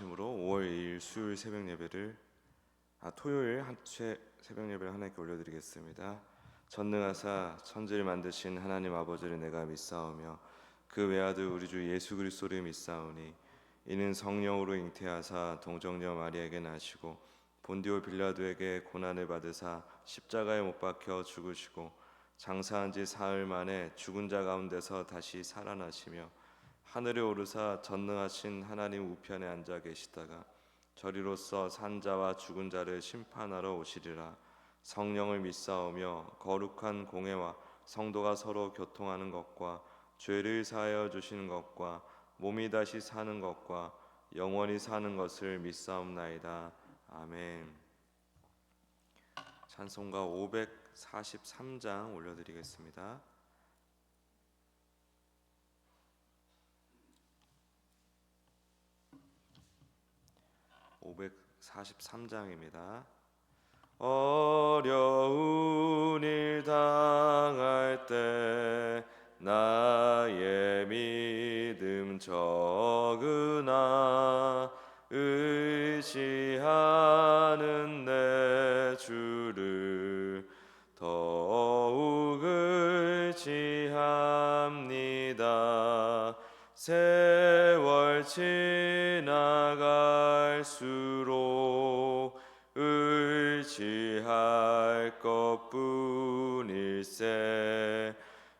원하심으로 5월 2일 수요일 새벽 예배를 토요일 새벽 예배를 하나님께 올려드리겠습니다. 전능하사 천지를 만드신 하나님 아버지를 내가 믿사오며 그 외아들 우리 주 예수 그리스도를 믿사오니 이는 성령으로 잉태하사 동정녀 마리아에게 나시고 본디오 빌라도에게 고난을 받으사 십자가에 못 박혀 죽으시고 장사한 지 사흘 만에 죽은 자 가운데서 다시 살아나시며 하늘에 오르사 전능하신 하나님 우편에 앉아 계시다가 저리로서 산자와 죽은 자를 심판하러 오시리라. 성령을 믿사오며 거룩한 공회와 성도가 서로 교통하는 것과 죄를 사하여 주시는 것과 몸이 다시 사는 것과 영원히 사는 것을 믿사옵나이다. 아멘. 찬송가 543장 올려드리겠습니다. 543장입니다. 어려운 일 당할 때 나의 믿음 적으나 의지하는 내 주를 더욱 의지합니다. 세월 지나갈수록 의지할 것뿐일세.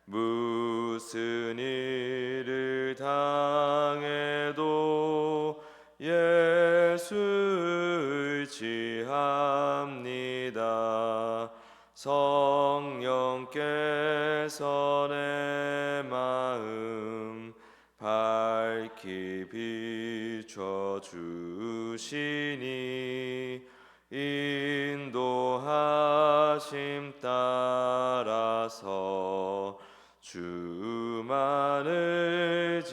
무슨 일을 당해도 예수 의지합니다. 성령께서 내 마음 밝히 비춰주시니 인도하심 따라서 주만 의지합니다.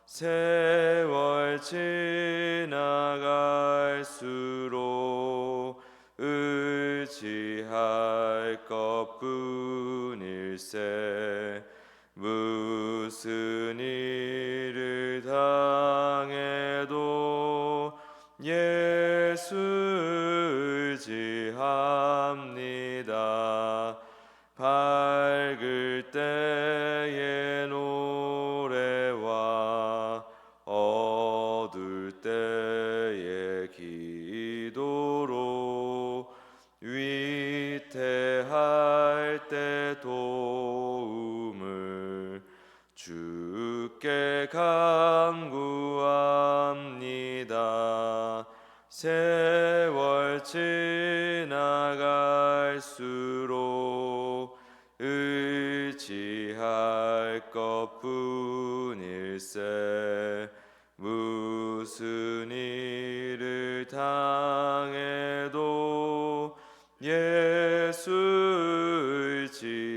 세월 지나갈수록 의지할 것뿐일세. 무슨 일을 당해도 예수 의지합니다. 밝을 때의 노래와 어두울 때의 기도로 위태할 때 도움을 주께 간구합니다. 세월 지나갈수록 의지할 것뿐일세. 무슨 일을 당해도 예수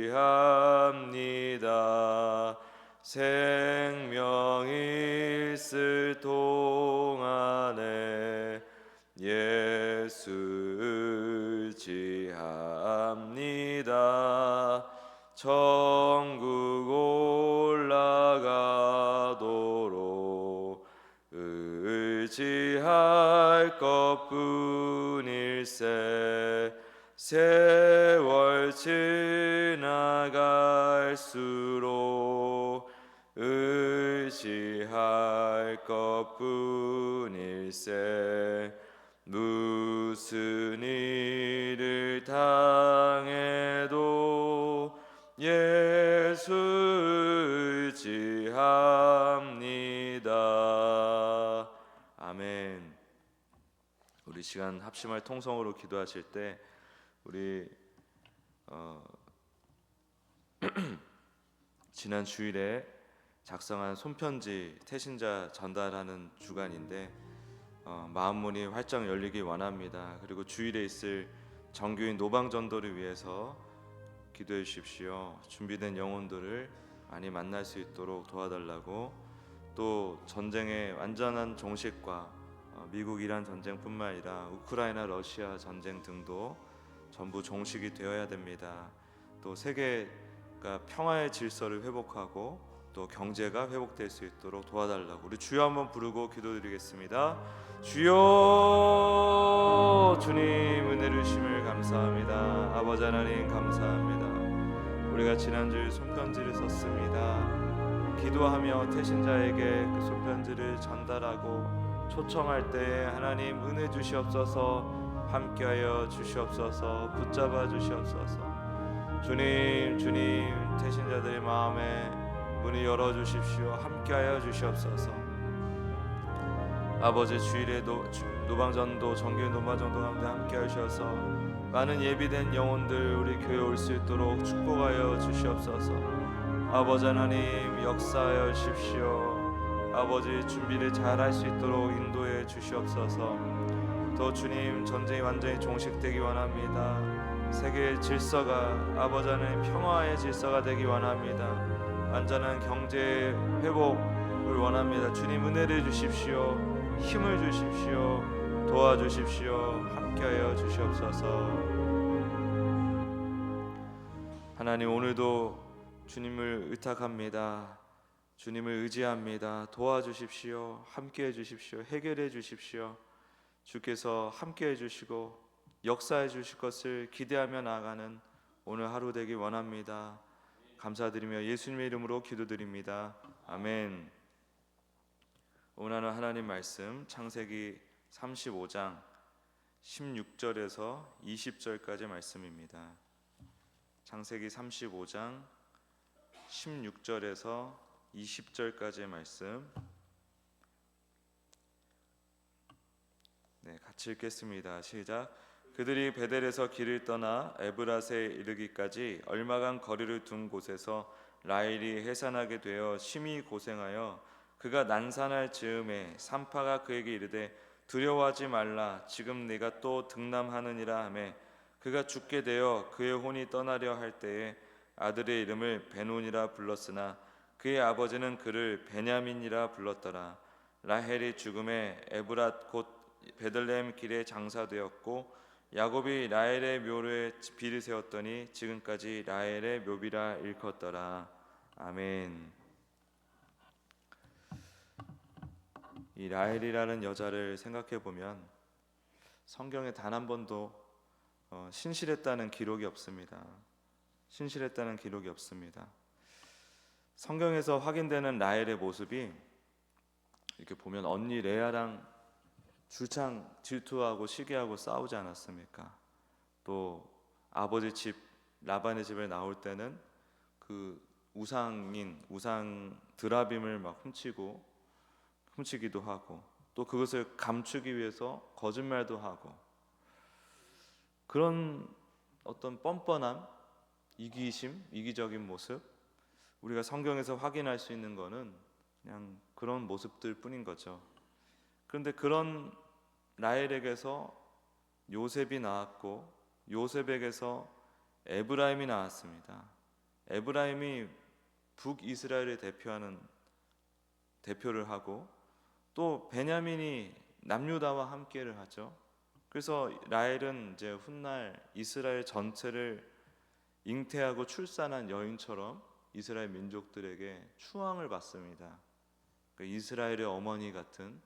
의지합니다. 생명 있을 동안에 예수 의지합니다. 천국 올라가도록 의지할 것뿐일세. 세월 지나갈수록 의지할 것뿐일세. 무슨 일을 당해도 예수 의지합니다. 아멘. 우리 시간 합심할 통성으로 기도하실 때 우리 지난 주일에 작성한 손편지 태신자 전달하는 주간인데 마음문이 활짝 열리기 원합니다. 그리고 주일에 있을 정규인 노방전도를 위해서 기도해 주십시오. 준비된 영혼들을 많이 만날 수 있도록 도와달라고. 또 전쟁의 완전한 종식과 미국 이란 전쟁뿐만 아니라 우크라이나 러시아 전쟁 등도 전부 종식이 되어야 됩니다. 또 세계가 평화의 질서를 회복하고 또 경제가 회복될 수 있도록 도와달라고 우리 주여 한번 부르고 기도드리겠습니다. 주여, 주님 은혜를 주심을 감사합니다. 아버지 하나님 감사합니다. 우리가 지난주에 손편지를 썼습니다. 기도하며 태신자에게 그 손편지를 전달하고 초청할 때에 하나님 은혜 주시옵소서, 함께하여 주시옵소서, 붙잡아 주시옵소서. 주님, 주님, 태신자들의 마음에 문을 열어주십시오. 함께하여 주시옵소서. 아버지, 주일에 노방전도, 정규 노방전도 가운데 함께하셔서 많은 예비된 영혼들 우리 교회에 올 수 있도록 축복하여 주시옵소서. 아버지 하나님 역사하여 주십시오. 아버지 준비를 잘 할 수 있도록 인도해 주시옵소서. 또 주님, 전쟁이 완전히 종식되기 원합니다. 세계의 질서가 아버지 하나님 평화의 질서가 되기 원합니다. 완전한 경제 회복을 원합니다. 주님 은혜를 주십시오. 힘을 주십시오. 도와주십시오. 함께하여 주시옵소서. 하나님, 오늘도 주님을 의탁합니다. 주님을 의지합니다. 도와주십시오. 함께해 주십시오. 해결해 주십시오. 주께서 함께해 주시고 역사해 주실 것을 기대하며 나아가는 오늘 하루 되기 원합니다. 감사드리며 예수님의 이름으로 기도드립니다. 아멘. 오늘 하나님 말씀 창세기 35장 16절에서 20절까지 말씀입니다. 창세기 35장 16절에서 20절까지의 말씀, 같이 읽겠습니다. 시작. 그들이 베델에서 길을 떠나 에브라스에 이르기까지 얼마간 거리를 둔 곳에서 라헬이 해산하게 되어 심히 고생하여 그가 난산할 즈음에 산파가 그에게 이르되 두려워하지 말라, 지금 네가 또 등남하느니라 하매 그가 죽게 되어 그의 혼이 떠나려 할 때에 아들의 이름을 베논이라 불렀으나 그의 아버지는 그를 베냐민이라 불렀더라. 라헬이 죽음에 에브랏 곧 베들레헴 길에 장사되었고 야곱이 라헬의 묘로에 비를 세웠더니 지금까지 라헬의 묘비라 일컫더라. 아멘. 이 라헬이라는 여자를 생각해 보면 성경에 단 한 번도 신실했다는 기록이 없습니다. 신실했다는 기록이 없습니다. 성경에서 확인되는 라헬의 모습이 이렇게 보면 언니 레아랑 줄창 질투하고 시기하고 싸우지 않았습니까? 또 아버지 집 라반의 집에 나올 때는 그 우상 드라빔을 막 훔치기도 하고 또 그것을 감추기 위해서 거짓말도 하고 그런 어떤 뻔뻔함, 이기적인 모습, 우리가 성경에서 확인할 수 있는 거는 그냥 그런 모습들 뿐인 거죠. 그런데 그런 라헬에게서 요셉이 나왔고 요셉에게서 에브라임이 나왔습니다. 에브라임이 북이스라엘을 대표를 하고 또 베냐민이 남유다와 함께를 하죠. 그래서 라헬은 이제 훗날 이스라엘 전체를 잉태하고 출산한 여인처럼 이스라엘 민족들에게 추앙을 받습니다. 그러니까 이스라엘의 어머니 같은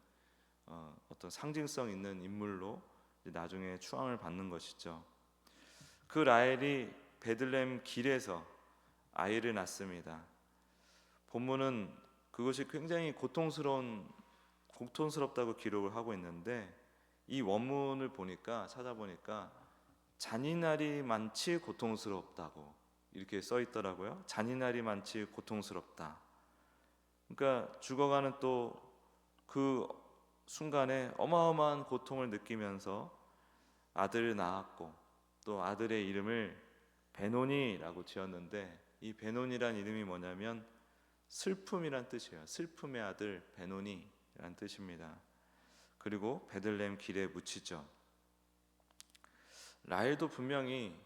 어떤 상징성 있는 인물로 나중에 추앙을 받는 것이죠. 그 라헬이 베들레헴 길에서 아이를 낳습니다. 본문은 그것이 굉장히 고통스럽다고 기록을 하고 있는데 이 원문을 찾아보니까 잔인하리 많지 고통스럽다고 이렇게 써 있더라고요. 잔인하리 많지 고통스럽다. 그러니까 죽어가는 또 그 순간에 어마어마한 고통을 느끼면서 아들을 낳았고 또 아들의 이름을 베논이라고 지었는데 이 베논이란 이름이 뭐냐면 슬픔이란 뜻이에요. 슬픔의 아들 베논이란 뜻입니다. 그리고 베들레헴 길에 묻히죠. 라헬도 분명히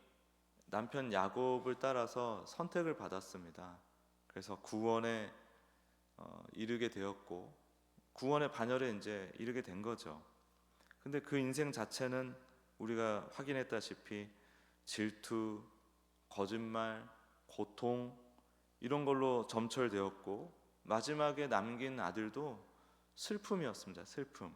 남편 야곱을 따라서 선택을 받았습니다. 그래서 구원에 이르게 되었고 구원의 반열에 이제 이르게 된 거죠. 근데 그 인생 자체는 우리가 확인했다시피 질투, 거짓말, 고통 이런 걸로 점철되었고 마지막에 남긴 아들도 슬픔이었습니다. 슬픔.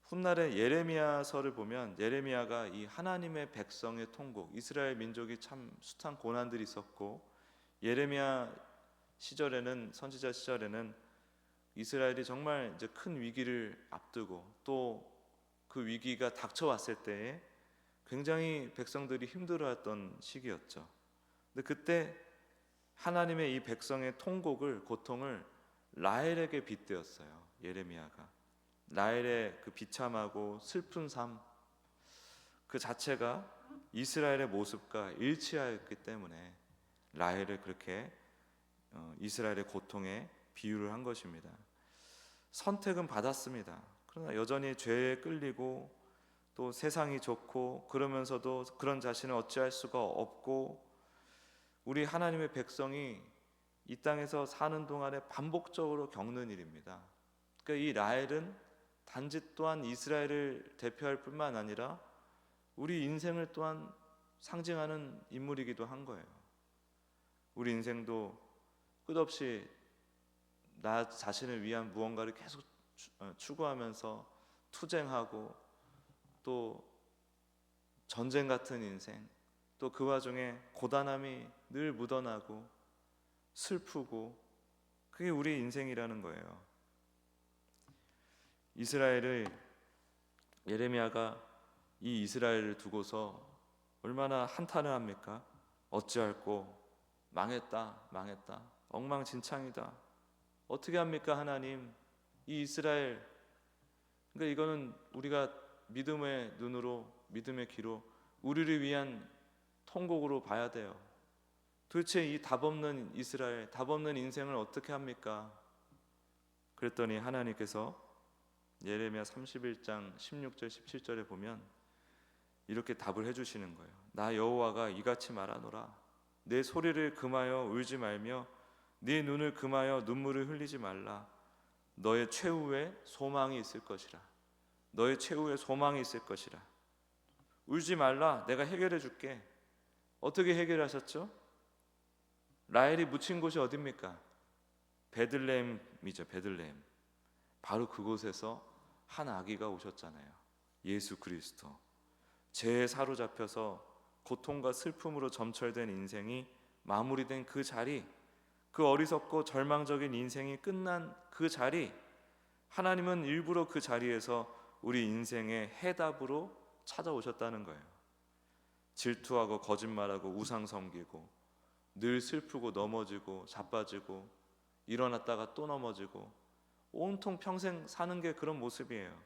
훗날에 예레미야서를 보면 예레미야가 이 하나님의 백성의 통곡, 이스라엘 민족이 참 숱한 고난들이 있었고, 예레미야 시절에는, 선지자 시절에는 이스라엘이 정말 이제 큰 위기를 앞두고 또 그 위기가 닥쳐왔을 때에 굉장히 백성들이 힘들어했던 시기였죠. 근데 그때 하나님의 이 백성의 통곡을, 고통을 라헬에게 빗대었어요. 예레미야가 라헬의 그 비참하고 슬픈 삶 그 자체가 이스라엘의 모습과 일치하였기 때문에 라헬을 그렇게 이스라엘의 고통에 비유를 한 것입니다. 선택은 받았습니다. 그러나 여전히 죄에 끌리고 또 세상이 좋고 그러면서도 그런 자신을 어찌할 수가 없고, 우리 하나님의 백성이 이 땅에서 사는 동안에 반복적으로 겪는 일입니다. 그러니까 이 라헬은 단지 또한 이스라엘을 대표할 뿐만 아니라 우리 인생을 또한 상징하는 인물이기도 한 거예요. 우리 인생도 끝없이 나 자신을 위한 무언가를 계속 추구하면서 투쟁하고 또 전쟁 같은 인생, 또 그 와중에 고단함이 늘 묻어나고 슬프고, 그게 우리 인생이라는 거예요. 이스라엘을, 예레미야가 이 이스라엘을 두고서 얼마나 한탄을 합니까? 어찌할꼬, 망했다, 망했다, 엉망진창이다, 어떻게 합니까 하나님, 이 이스라엘. 그러니까 이거는 우리가 믿음의 눈으로, 믿음의 귀로 우리를 위한 통곡으로 봐야 돼요. 도대체 이 답없는 이스라엘, 답없는 인생을 어떻게 합니까? 그랬더니 하나님께서 예레미야 31장 16절 17절에 보면 이렇게 답을 해주시는 거예요. 나 여호와가 이같이 말하노라. 내 소리를 금하여 울지 말며 네 눈을 금하여 눈물을 흘리지 말라. 너의 최후에 소망이 있을 것이라. 너의 최후에 소망이 있을 것이라. 울지 말라. 내가 해결해 줄게. 어떻게 해결하셨죠? 라헬이 묻힌 곳이 어디입니까? 베들레헴이죠. 베들레헴. 바로 그곳에서 한 아기가 오셨잖아요. 예수 그리스도. 죄에 사로잡혀서 고통과 슬픔으로 점철된 인생이 마무리된 그 자리, 그 어리석고 절망적인 인생이 끝난 그 자리, 하나님은 일부러 그 자리에서 우리 인생의 해답으로 찾아오셨다는 거예요. 질투하고 거짓말하고 우상 섬기고 늘 슬프고 넘어지고 자빠지고 일어났다가 또 넘어지고 온통 평생 사는 게 그런 모습이에요.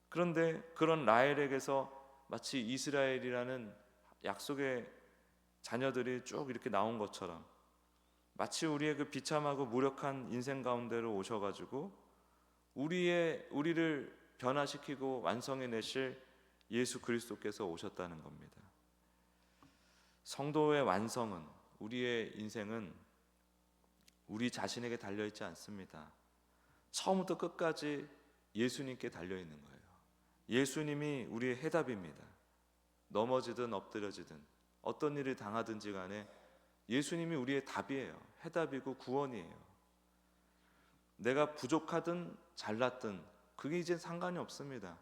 그런데 그런 라헬에게서 마치 이스라엘이라는 약속의 자녀들이 쭉 이렇게 나온 것처럼 마치 우리의 그 비참하고 무력한 인생 가운데로 오셔가지고 우리를 변화시키고 완성해내실 예수 그리스도께서 오셨다는 겁니다. 성도의 완성은, 우리의 인생은 우리 자신에게 달려있지 않습니다. 처음부터 끝까지 예수님께 달려있는 거예요. 예수님이 우리의 해답입니다. 넘어지든 엎드려지든 어떤 일을 당하든지 간에 예수님이 우리의 답이에요. 해답이고 구원이에요. 내가 부족하든 잘났든 그게 이제 상관이 없습니다.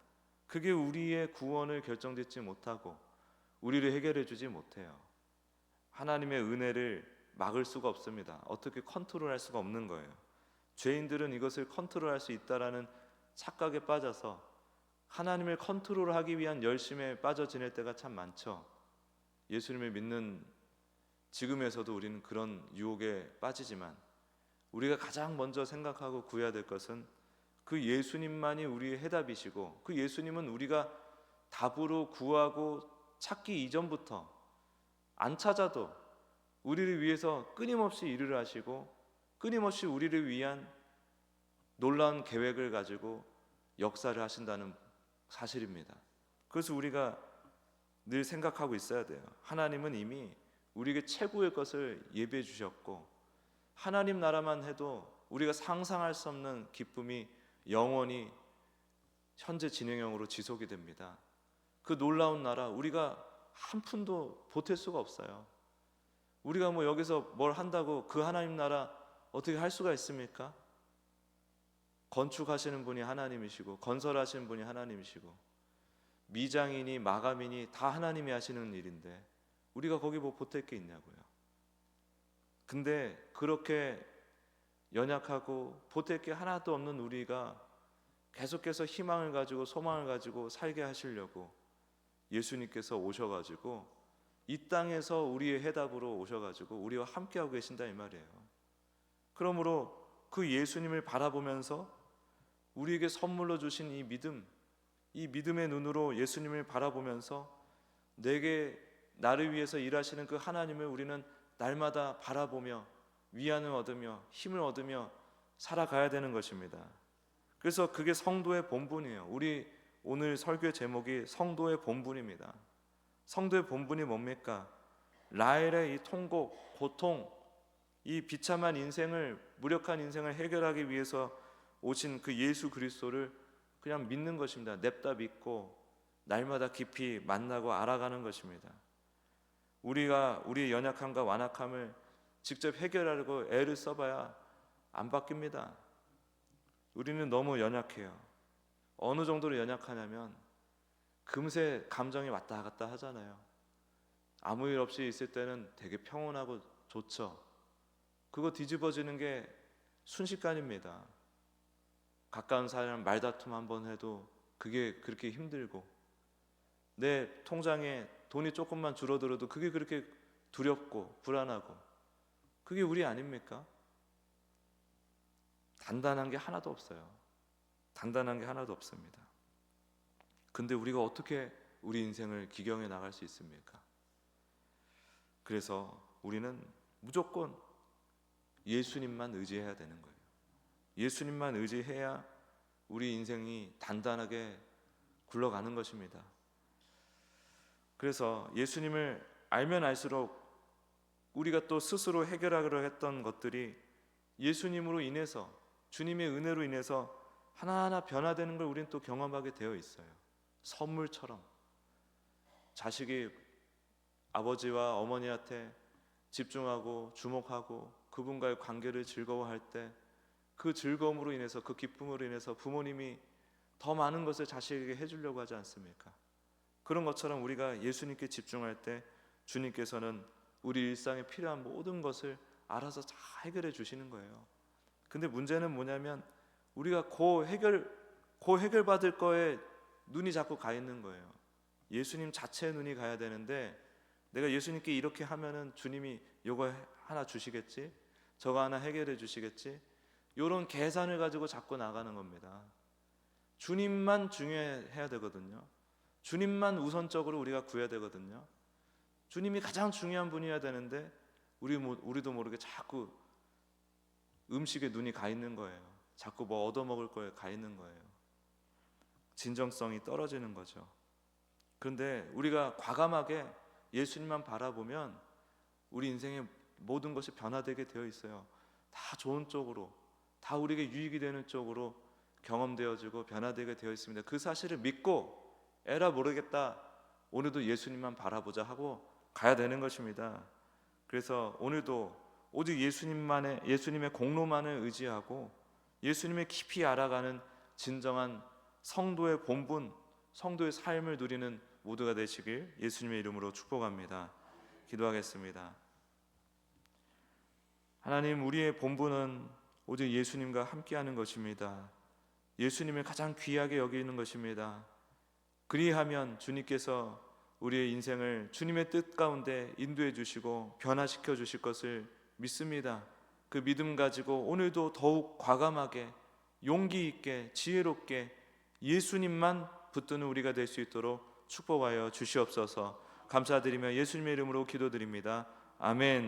그게 우리의 구원을 결정짓지 못하고 우리를 해결해 주지 못해요. 하나님의 은혜를 막을 수가 없습니다. 어떻게 컨트롤할 수가 없는 거예요. 죄인들은 이것을 컨트롤할 수 있다라는 착각에 빠져서 하나님을 컨트롤하기 위한 열심에 빠져 지낼 때가 참 많죠. 예수님을 믿는 지금에서도 우리는 그런 유혹에 빠지지만 우리가 가장 먼저 생각하고 구해야 될 것은 그 예수님만이 우리의 해답이시고, 그 예수님은 우리가 답으로 구하고 찾기 이전부터 안 찾아도 우리를 위해서 끊임없이 일을 하시고 끊임없이 우리를 위한 놀라운 계획을 가지고 역사를 하신다는 사실입니다. 그래서 우리가 늘 생각하고 있어야 돼요. 하나님은 이미 우리에게 최고의 것을 예비해 주셨고, 하나님 나라만 해도 우리가 상상할 수 없는 기쁨이 영원히 현재 진행형으로 지속이 됩니다. 그 놀라운 나라, 우리가 한 푼도 보탤 수가 없어요. 우리가 뭐 여기서 뭘 한다고 그 하나님 나라 어떻게 할 수가 있습니까? 건축하시는 분이 하나님이시고 건설하시는 분이 하나님이시고 미장이니 마감이니 다 하나님이 하시는 일인데 우리가 거기 뭐 보탤 게 있냐고요. 근데 그렇게 연약하고 보탤 게 하나도 없는 우리가 계속해서 희망을 가지고 소망을 가지고 살게 하시려고 예수님께서 오셔가지고 이 땅에서 우리의 해답으로 오셔가지고 우리와 함께하고 계신다 이 말이에요. 그러므로 그 예수님을 바라보면서 우리에게 선물로 주신 이 믿음, 이 믿음의 눈으로 예수님을 바라보면서 나를 위해서 일하시는 그 하나님을 우리는 날마다 바라보며 위안을 얻으며 힘을 얻으며 살아가야 되는 것입니다. 그래서 그게 성도의 본분이에요. 우리 오늘 설교의 제목이 성도의 본분입니다. 성도의 본분이 뭡니까? 라헬의 이 통곡, 고통, 이 비참한 인생을, 무력한 인생을 해결하기 위해서 오신 그 예수 그리스도를 그냥 믿는 것입니다. 냅다 믿고 날마다 깊이 만나고 알아가는 것입니다. 우리가 우리의 연약함과 완악함을 직접 해결하려고 애를 써봐야 안 바뀝니다. 우리는 너무 연약해요. 어느 정도로 연약하냐면 금세 감정이 왔다 갔다 하잖아요. 아무 일 없이 있을 때는 되게 평온하고 좋죠. 그거 뒤집어지는 게 순식간입니다. 가까운 사람 말다툼 한번 해도 그게 그렇게 힘들고 내 통장에 돈이 조금만 줄어들어도 그게 그렇게 두렵고 불안하고 그게 우리 아닙니까? 단단한 게 하나도 없어요. 단단한 게 하나도 없습니다. 근데 우리가 어떻게 우리 인생을 기경해 나갈 수 있습니까? 그래서 우리는 무조건 예수님만 의지해야 되는 거예요. 예수님만 의지해야 우리 인생이 단단하게 굴러가는 것입니다. 그래서 예수님을 알면 알수록 우리가 또 스스로 해결하기로 했던 것들이 예수님으로 인해서 주님의 은혜로 인해서 하나하나 변화되는 걸 우리는 또 경험하게 되어 있어요. 선물처럼 자식이 아버지와 어머니한테 집중하고 주목하고 그분과의 관계를 즐거워할 때 그 즐거움으로 인해서 그 기쁨으로 인해서 부모님이 더 많은 것을 자식에게 해주려고 하지 않습니까? 그런 것처럼 우리가 예수님께 집중할 때 주님께서는 우리 일상에 필요한 모든 것을 알아서 다 해결해 주시는 거예요. 근데 문제는 뭐냐면 우리가 그 해결받을 거에 눈이 자꾸 가 있는 거예요. 예수님 자체에 눈이 가야 되는데 내가 예수님께 이렇게 하면은 주님이 요거 하나 주시겠지? 저거 하나 해결해 주시겠지? 이런 계산을 가지고 자꾸 나가는 겁니다. 주님만 중요해야 되거든요. 주님만 우선적으로 우리가 구해야 되거든요. 주님이 가장 중요한 분이어야 되는데 우리도 모르게 자꾸 음식에 눈이 가 있는 거예요. 자꾸 뭐 얻어먹을 거에 가 있는 거예요. 진정성이 떨어지는 거죠. 그런데 우리가 과감하게 예수님만 바라보면 우리 인생의 모든 것이 변화되게 되어 있어요. 다 좋은 쪽으로, 다 우리에게 유익이 되는 쪽으로 경험되어지고 변화되게 되어 있습니다. 그 사실을 믿고 에라 모르겠다, 오늘도 예수님만 바라보자 하고 가야 되는 것입니다. 그래서 오늘도 오직 예수님의 공로만을 의지하고 예수님을 깊이 알아가는 진정한 성도의 본분, 성도의 삶을 누리는 모두가 되시길 예수님의 이름으로 축복합니다. 기도하겠습니다. 하나님, 우리의 본분은 오직 예수님과 함께하는 것입니다. 예수님을 가장 귀하게 여기는 것입니다. 그리하면 주님께서 우리의 인생을 주님의 뜻 가운데 인도해 주시고 변화시켜 주실 것을 믿습니다. 그 믿음 가지고 오늘도 더욱 과감하게 용기 있게 지혜롭게 예수님만 붙드는 우리가 될 수 있도록 축복하여 주시옵소서. 감사드리며 예수님의 이름으로 기도드립니다. 아멘.